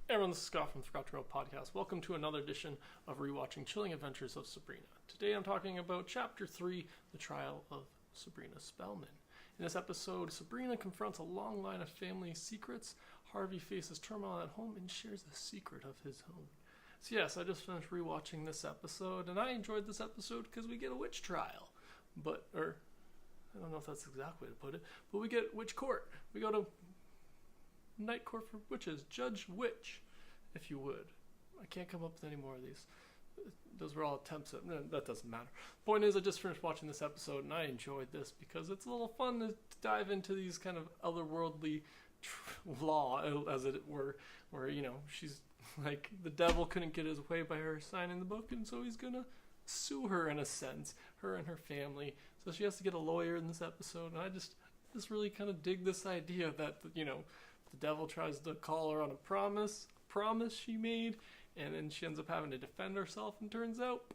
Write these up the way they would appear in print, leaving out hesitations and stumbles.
Hey everyone, this is Scott from the Forgot to Row podcast. Welcome to another edition of ReWatching Chilling Adventures of Sabrina. Today I'm talking about Chapter 3, The Trial of Sabrina Spellman. In this episode, Sabrina confronts a long line of family secrets, Harvey faces turmoil at home, and shares a secret of his own. So yes, I just finished rewatching this episode, and I enjoyed this episode because we get a witch trial. I don't know if that's the exact way to put it, but we get witch court. We go to Night Court for Witches, Judge Witch, if you would. I can't come up with any more of these. Those were all attempts at, that doesn't matter. Point is, I just finished watching this episode and I enjoyed this because it's a little fun to dive into these kind of otherworldly law, as it were, where, you know, she's like, the devil couldn't get his way by her signing the book, and so he's gonna sue her in a sense, her and her family. So she has to get a lawyer in this episode, and I just really kind of dig this idea that, you know, the devil tries to call her on a promise she made, and then she ends up having to defend herself, and turns out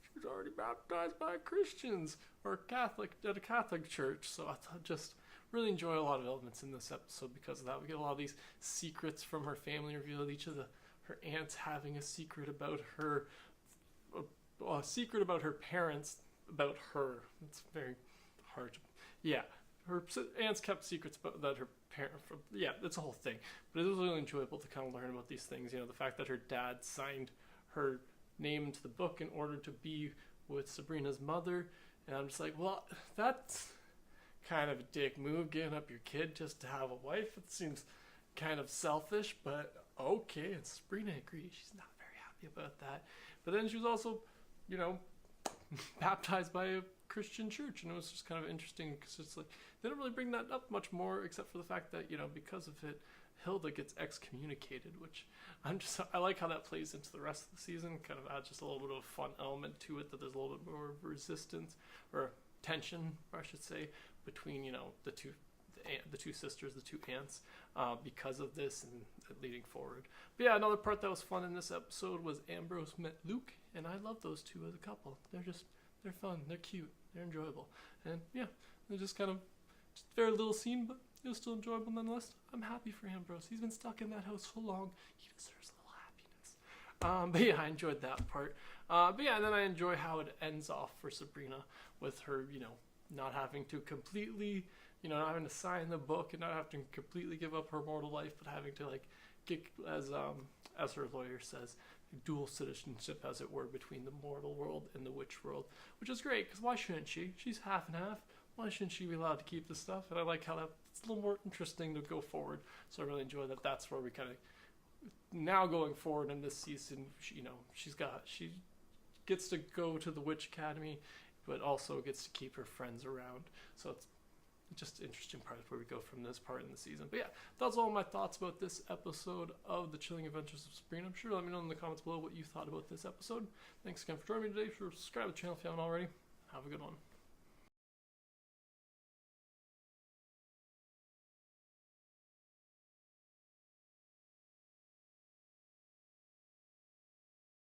she was already baptized by Christians or Catholic at a Catholic church. So I just really enjoy a lot of elements in this episode because of that. We get a lot of these secrets from her family revealed. Each of her aunts having a secret about her, a secret about her parents, about her. It's very hard. Her aunts kept secrets about her parent. It's a whole thing. But it was really enjoyable to kind of learn about these things. You know, the fact that her dad signed her name into the book in order to be with Sabrina's mother. And I'm just like, well, that's kind of a dick move, giving up your kid just to have a wife. It seems kind of selfish, but okay. And Sabrina agrees. She's not very happy about that. But then she was also, you know, baptized by a Christian church, and it was just kind of interesting because it's like they don't really bring that up much more, except for the fact that, you know, because of it, Hilda gets excommunicated, which I like how that plays into the rest of the season. Kind of adds just a little bit of a fun element to it, that there's a little bit more resistance or tension, I should say, between, you know, the two sisters, the two aunts, because of this and leading forward. But yeah, another part that was fun in this episode was Ambrose met Luke, and I love those two as a couple. They're fun, they're cute, they're enjoyable, and yeah, they're just kind of just a very little scene, but it was still enjoyable nonetheless. I'm happy for Ambrose. He's been stuck in that house so long. He deserves a little happiness. But yeah, I enjoyed that part. But yeah, and then I enjoy how it ends off for Sabrina with her, you know, not having to completely, you know, not having to sign the book and not having to completely give up her mortal life, but having to, like, get, as her lawyer says, dual citizenship, as it were, between the mortal world and the witch world, which is great, because why shouldn't she? She's half and half. Why shouldn't she be allowed to keep this stuff? And I like how that's a little more interesting to go forward. So I really enjoy that. That's where we kind of, now going forward in this season, she gets to go to the Witch Academy, but also gets to keep her friends around. So it's just an interesting part where we go from this part in the season. But yeah, that's all my thoughts about this episode of The Chilling Adventures of Sabrina. I'm sure let me know in the comments below what you thought about this episode. Thanks again for joining me today. Subscribe to the channel if you haven't already. Have a good one.